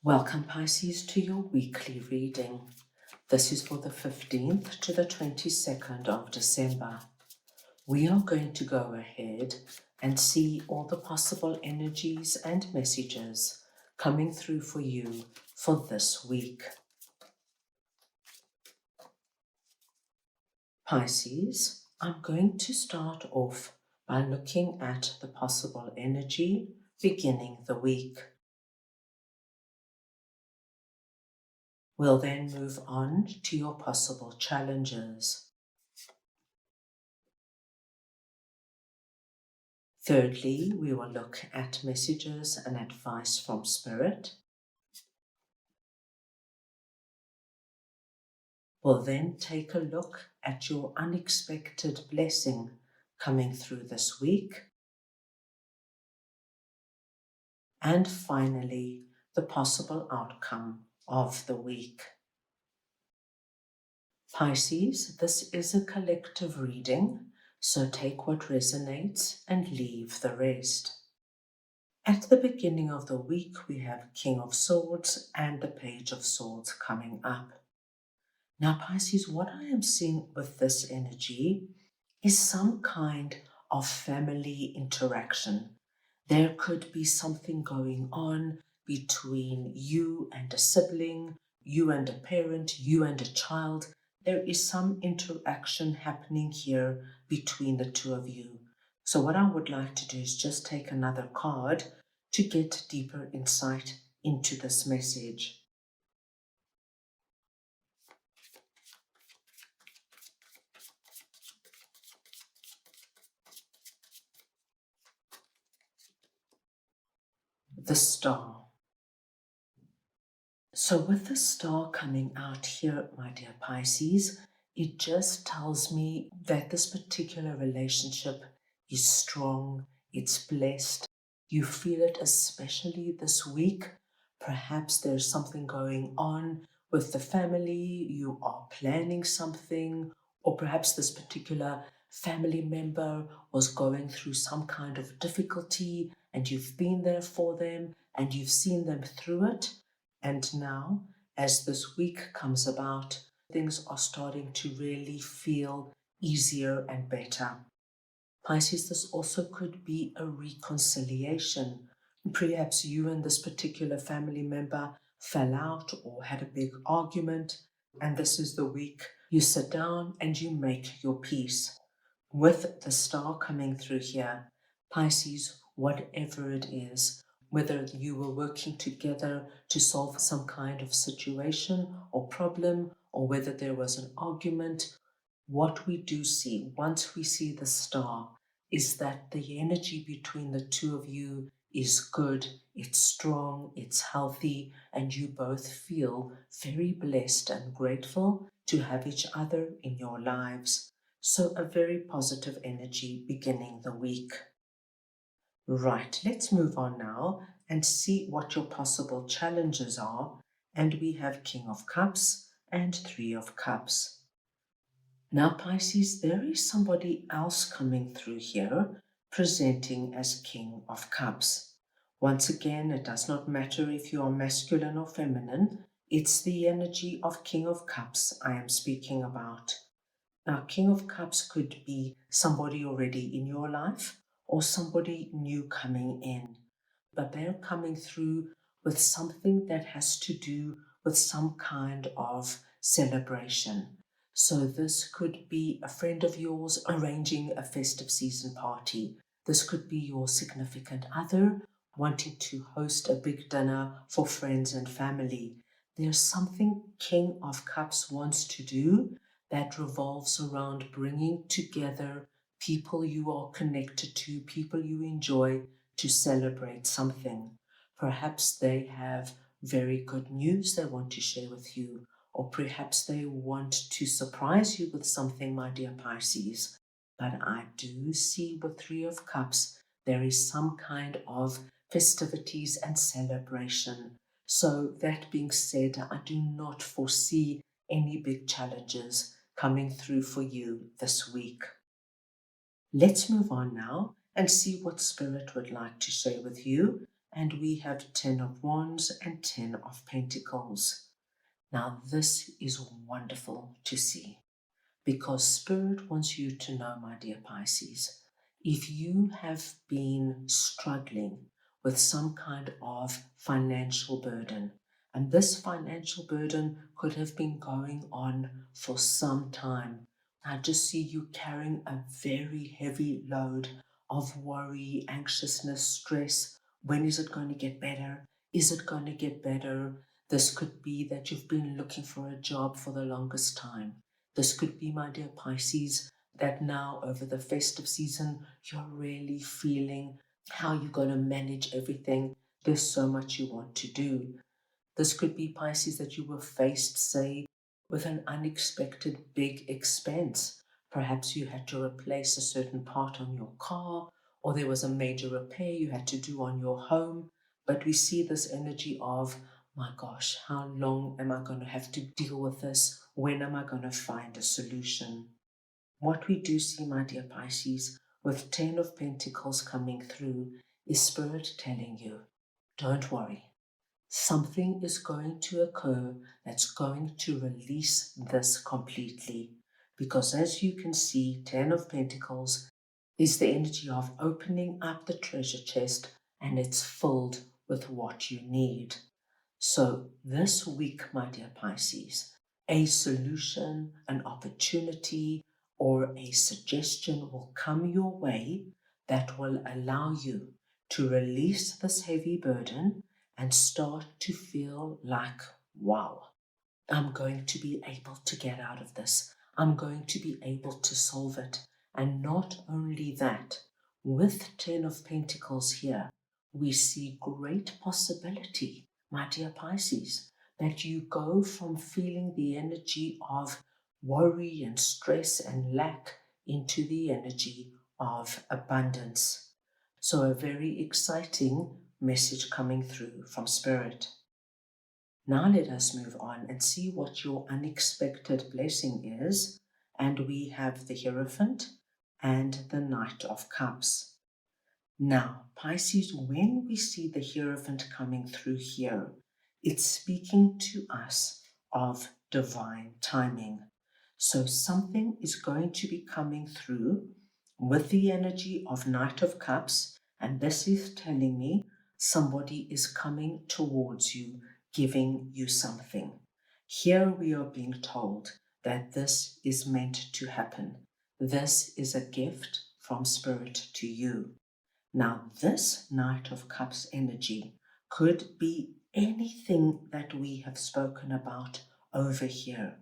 Welcome, Pisces, to your weekly reading. This is for the 15th to the 22nd of December. We are going to go ahead and see all the possible energies and messages coming through for you for this week. Pisces, I'm going to start off by looking at the possible energy beginning the week. We'll then move on to your possible challenges. Thirdly, we will look at messages and advice from Spirit. We'll then take a look at your unexpected blessing coming through this week. And finally, the possible outcome of the week. Pisces, this is a collective reading, so take what resonates and leave the rest. At the beginning of the week, we have King of Swords and the Page of Swords coming up. Now, Pisces, what I am seeing with this energy is some kind of family interaction. There could be something going on between you and a sibling, you and a parent, you and a child. There is some interaction happening here between the two of you. So what I would like to do is just take another card to get deeper insight into this message. The Star. So with the Star coming out here, my dear Pisces, it just tells me that this particular relationship is strong, it's blessed. You feel it especially this week. Perhaps there's something going on with the family, you are planning something, or perhaps this particular family member was going through some kind of difficulty and you've been there for them and you've seen them through it. And now, as this week comes about, things are starting to really feel easier and better. Pisces, this also could be a reconciliation. Perhaps you and this particular family member fell out or had a big argument, and this is the week you sit down and you make your peace. With the Star coming through here, Pisces, whatever it is, whether you were working together to solve some kind of situation or problem, or whether there was an argument, what we do see once we see the Star is that the energy between the two of you is good, it's strong, it's healthy, and you both feel very blessed and grateful to have each other in your lives. So a very positive energy beginning the week. Right, let's move on now and see what your possible challenges are. And we have King of Cups and Three of Cups. Now, Pisces, there is somebody else coming through here presenting as King of Cups. Once again, it does not matter if you are masculine or feminine. It's the energy of King of Cups I am speaking about. Now, King of Cups could be somebody already in your life or somebody new coming in. But they're coming through with something that has to do with some kind of celebration. So this could be a friend of yours arranging a festive season party. This could be your significant other wanting to host a big dinner for friends and family. There's something King of Cups wants to do that revolves around bringing together people you are connected to, people you enjoy, to celebrate something. Perhaps they have very good news they want to share with you, or perhaps they want to surprise you with something, my dear Pisces. But I do see with Three of Cups, there is some kind of festivities and celebration. So that being said, I do not foresee any big challenges coming through for you this week. Let's move on now and see what Spirit would like to share with you and we have 10 of Wands and 10 of Pentacles. Now this is wonderful to see, because Spirit wants you to know, my dear Pisces, if you have been struggling with some kind of financial burden, and this financial burden could have been going on for some time, I just see you carrying a very heavy load of worry, anxiousness, stress. When is it going to get better? Is it going to get better? This could be that you've been looking for a job for the longest time. This could be, my dear Pisces, that now over the festive season, you're really feeling how you're going to manage everything. There's so much you want to do. This could be, Pisces, that you were faced, say, with an unexpected big expense. Perhaps you had to replace a certain part on your car, or there was a major repair you had to do on your home. But we see this energy of, my gosh, how long am I going to have to deal with this? When am I going to find a solution? What we do see, my dear Pisces, with 10 of Pentacles coming through, is Spirit telling you, don't worry. Something is going to occur that's going to release this completely. Because as you can see, 10 of Pentacles is the energy of opening up the treasure chest, and it's filled with what you need. So this week, my dear Pisces, a solution, an opportunity, or a suggestion will come your way that will allow you to release this heavy burden and start to feel like, wow, I'm going to be able to get out of this. I'm going to be able to solve it. And not only that, with 10 of Pentacles here, we see great possibility, my dear Pisces, that you go from feeling the energy of worry and stress and lack into the energy of abundance. So a very exciting message coming through from Spirit. Now let us move on and see what your unexpected blessing is. And we have the Hierophant and the Knight of Cups. Now, Pisces, when we see the Hierophant coming through here, it's speaking to us of divine timing. So something is going to be coming through with the energy of Knight of Cups, and this is telling me somebody is coming towards you, giving you something. Here we are being told that this is meant to happen. This is a gift from Spirit to you. Now, this Knight of Cups energy could be anything that we have spoken about over here.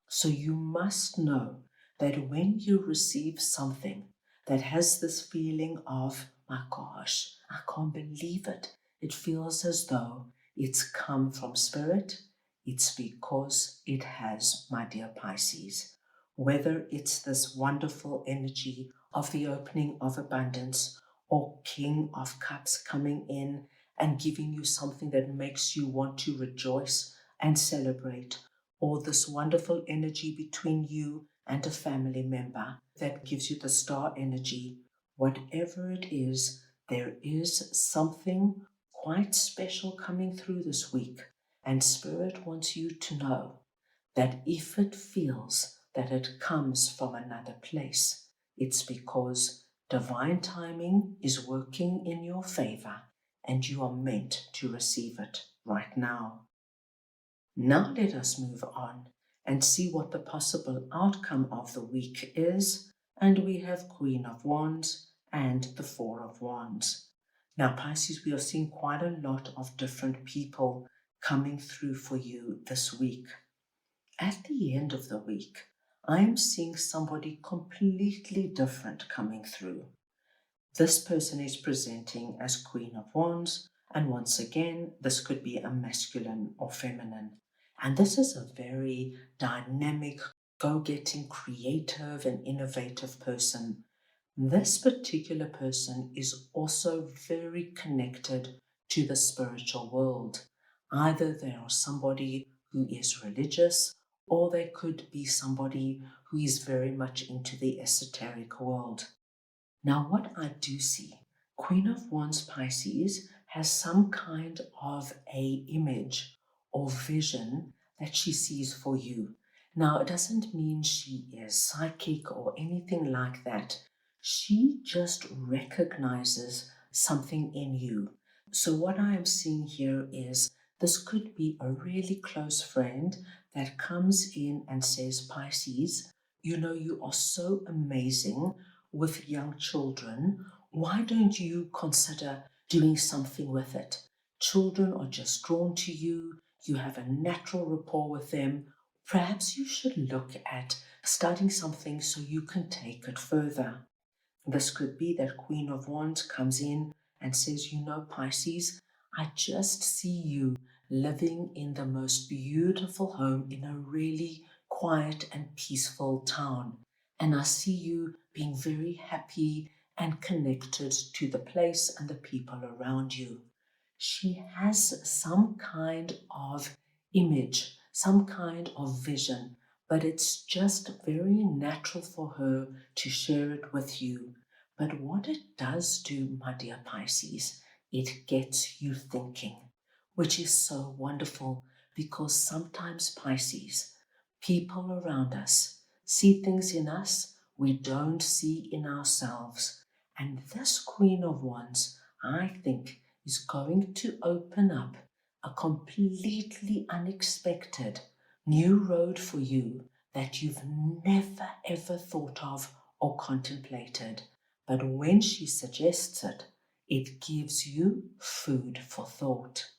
So you must know that when you receive something that has this feeling of, my gosh, I can't believe it. It feels as though it's come from Spirit. It's because it has, my dear Pisces. Whether it's this wonderful energy of the opening of abundance, or King of Cups coming in and giving you something that makes you want to rejoice and celebrate, or this wonderful energy between you and a family member that gives you the star energy, whatever it is, there is something quite special coming through this week. And Spirit wants you to know that if it feels that it comes from another place, it's because divine timing is working in your favor and you are meant to receive it right now. Now let us move on and see what the possible outcome of the week is. And we have Queen of Wands and the Four of Wands. Now, Pisces, we are seeing quite a lot of different people coming through for you this week. At the end of the week, I am seeing somebody completely different coming through. This person is presenting as Queen of Wands, and once again, this could be a masculine or feminine. And this is a very dynamic, go-getting, creative, and innovative person. This particular person is also very connected to the spiritual world. Either they are somebody who is religious, or they could be somebody who is very much into the esoteric world. Now, what I do see, Queen of Wands Pisces has some kind of a image or vision that she sees for you. Now, it doesn't mean she is psychic or anything like that. She just recognizes something in you. So what I am seeing here is this could be a really close friend that comes in and says, Pisces, you know, you are so amazing with young children. Why don't you consider doing something with it? Children are just drawn to you. You have a natural rapport with them. Perhaps you should look at studying something so you can take it further. This could be that Queen of Wands comes in and says, you know, Pisces, I just see you living in the most beautiful home in a really quiet and peaceful town. And I see you being very happy and connected to the place and the people around you. She has some kind of image, some kind of vision, but it's just very natural for her to share it with you. But what it does do, my dear Pisces, it gets you thinking, which is so wonderful because sometimes, Pisces, people around us see things in us we don't see in ourselves. And this Queen of Wands, I think, is going to open up a completely unexpected new road for you that you've never ever thought of or contemplated. But when she suggests it, it gives you food for thought.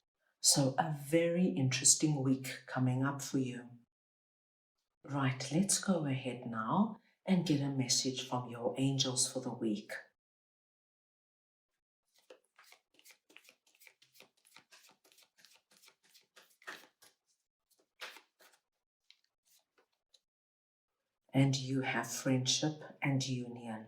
So a very interesting week coming up for you. Right, let's go ahead now and get a message from your angels for the week. And you have friendship and union.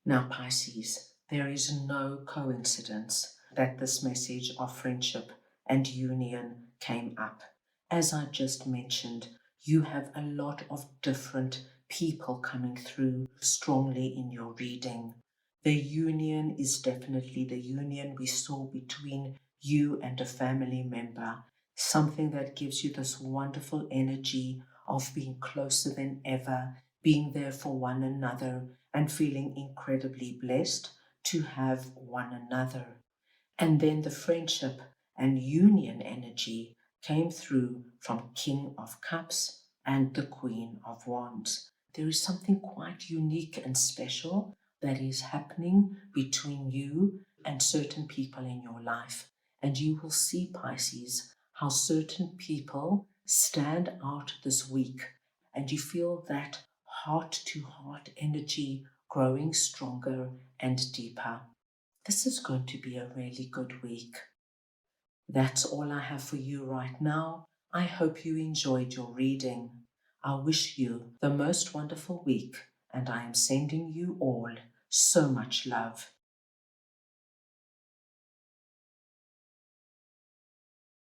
Now, Pisces, there is no coincidence that this message of friendship and union came up. As I just mentioned, you have a lot of different people coming through strongly in your reading. The union is definitely the union we saw between you and a family member, something that gives you this wonderful energy of being closer than ever, being there for one another, and feeling incredibly blessed to have one another. And then the friendship and union energy came through from King of Cups and the Queen of Wands. There is something quite unique and special that is happening between you and certain people in your life. And you will see, Pisces, how certain people stand out this week. And you feel that heart to heart energy growing stronger and deeper. This is going to be a really good week. That's all I have for you right now. I hope you enjoyed your reading. I wish you the most wonderful week, and I am sending you all so much love.